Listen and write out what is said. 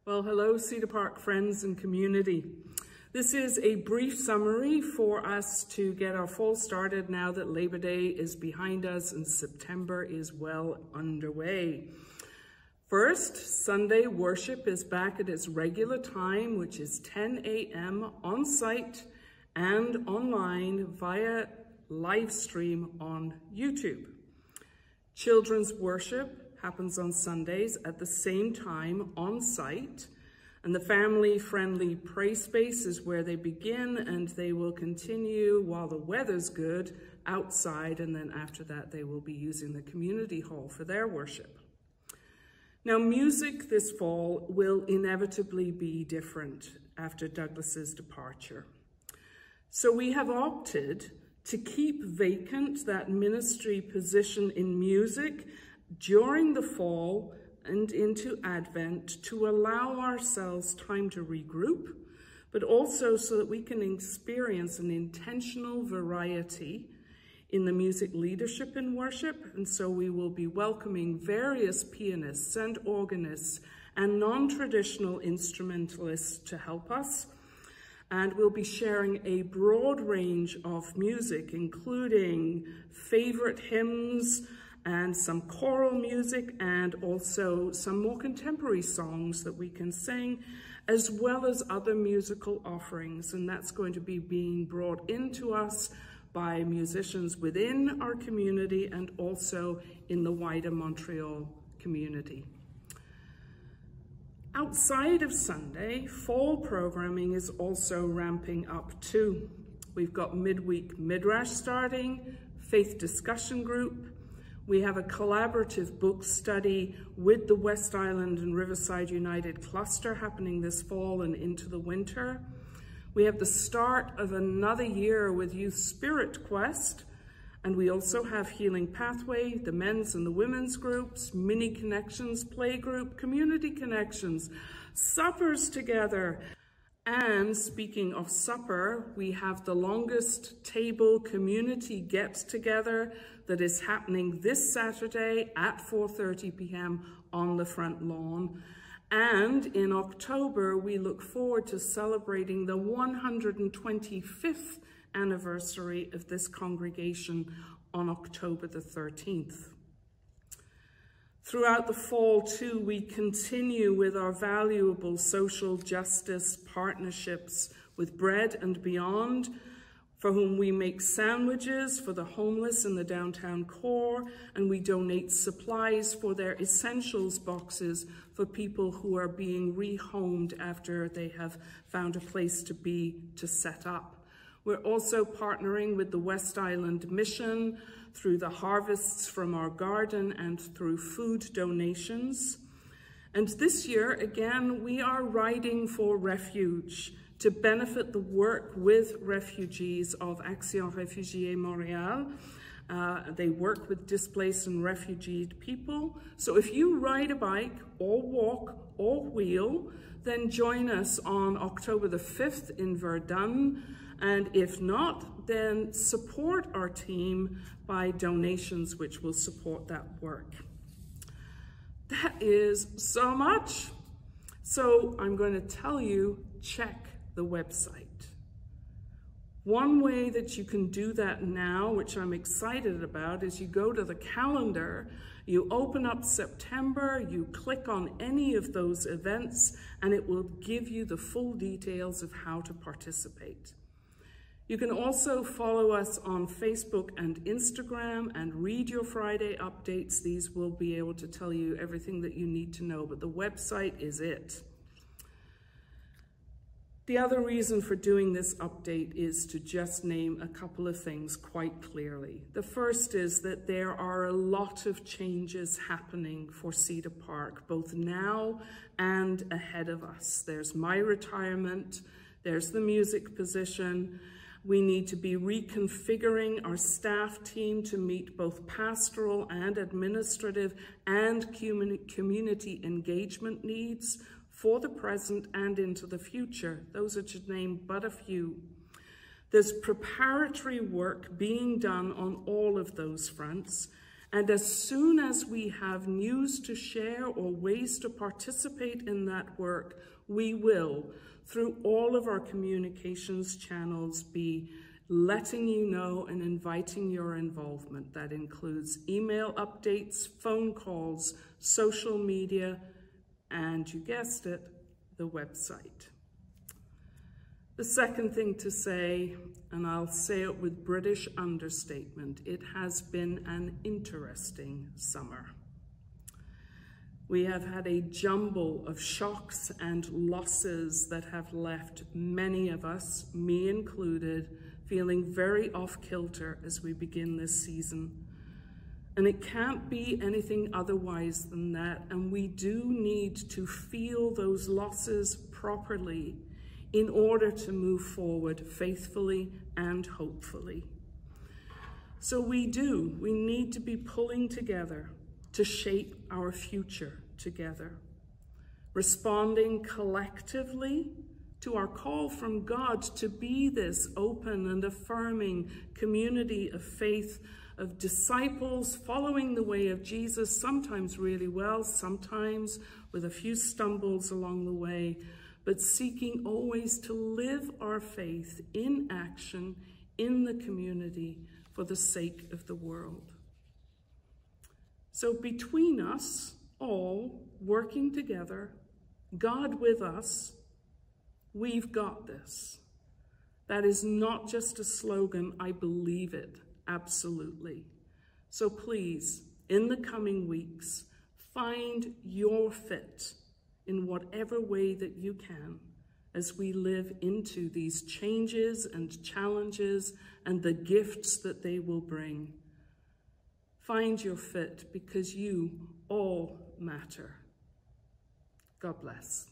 Well, hello, Cedar Park friends and community. This is a brief summary for us to get our fall started now that Labor Day is behind us and September is well underway. First, Sunday worship is back at its regular time, which is 10 a.m. on site and online via live stream on YouTube. Children's worship happens on Sundays at the same time on site, and the family-friendly pray space is where they begin, and they will continue while the weather's good outside, and then after that they will be using the community hall for their worship. Now, music this fall will inevitably be different after Douglas's departure. So we have opted to keep vacant that ministry position in music during the fall and into Advent to allow ourselves time to regroup, but also so that we can experience an intentional variety in the music leadership in worship. And so we will be welcoming various pianists and organists and non-traditional instrumentalists to help us. And we'll be sharing a broad range of music, including favorite hymns, and some choral music, and also some more contemporary songs that we can sing, as well as other musical offerings. And that's going to be being brought into us by musicians within our community and also in the wider Montreal community. Outside of Sunday, fall programming is also ramping up too. We've got midweek midrash starting, faith discussion group. We have a collaborative book study with the West Island and Riverside United cluster happening this fall and into the winter. We have the start of another year with Youth Spirit Quest, and we also have Healing Pathway, the men's and the women's groups, mini connections, play group, community connections, suppers together. And speaking of supper, we have the longest table community get-together that is happening this Saturday at 4:30 p.m. on the front lawn. And in October, we look forward to celebrating the 125th anniversary of this congregation on October the 13th. Throughout the fall, too, we continue with our valuable social justice partnerships with Bread and Beyond, for whom we make sandwiches for the homeless in the downtown core, and we donate supplies for their essentials boxes for people who are being rehomed after they have found a place to set up. We're also partnering with the West Island Mission through the harvests from our garden and through food donations. And this year, again, we are riding for refuge to benefit the work with refugees of Action Réfugiés Montréal. They work with displaced and refugeed people. So if you ride a bike or walk or wheel, then join us on October the 5th in Verdun. And if not, then support our team by donations, which will support that work. That is so much. So I'm going to tell you, check the website. One way that you can do that now, which I'm excited about, is you go to the calendar, you open up September, you click on any of those events, and it will give you the full details of how to participate. You can also follow us on Facebook and Instagram and read your Friday updates. These will be able to tell you everything that you need to know, but the website is it. The other reason for doing this update is to just name a couple of things quite clearly. The first is that there are a lot of changes happening for Cedar Park, both now and ahead of us. There's my retirement, there's the music position. We need to be reconfiguring our staff team to meet both pastoral and administrative and community engagement needs for the present and into the future. Those are to name but a few. There's preparatory work being done on all of those fronts, And as soon as we have news to share or ways to participate in that work, we will, through all of our communications channels, be letting you know and inviting your involvement. That includes email updates, phone calls, social media, and you guessed it, the website. The second thing to say, and I'll say it with British understatement, it has been an interesting summer. We have had a jumble of shocks and losses that have left many of us, me included, feeling very off-kilter as we begin this season. And it can't be anything otherwise than that, and we do need to feel those losses properly in order to move forward faithfully and hopefully. So we need to be pulling together to shape our future together, responding collectively to our call from God to be this open and affirming community of faith, of disciples following the way of Jesus, sometimes really well, sometimes with a few stumbles along the way, but seeking always to live our faith in action in the community for the sake of the world. So between us all working together, God with us, we've got this. That is not just a slogan, I believe it, absolutely. So please, in the coming weeks, find your fit in whatever way that you can as we live into these changes and challenges and the gifts that they will bring. Find your fit because you all matter. God bless.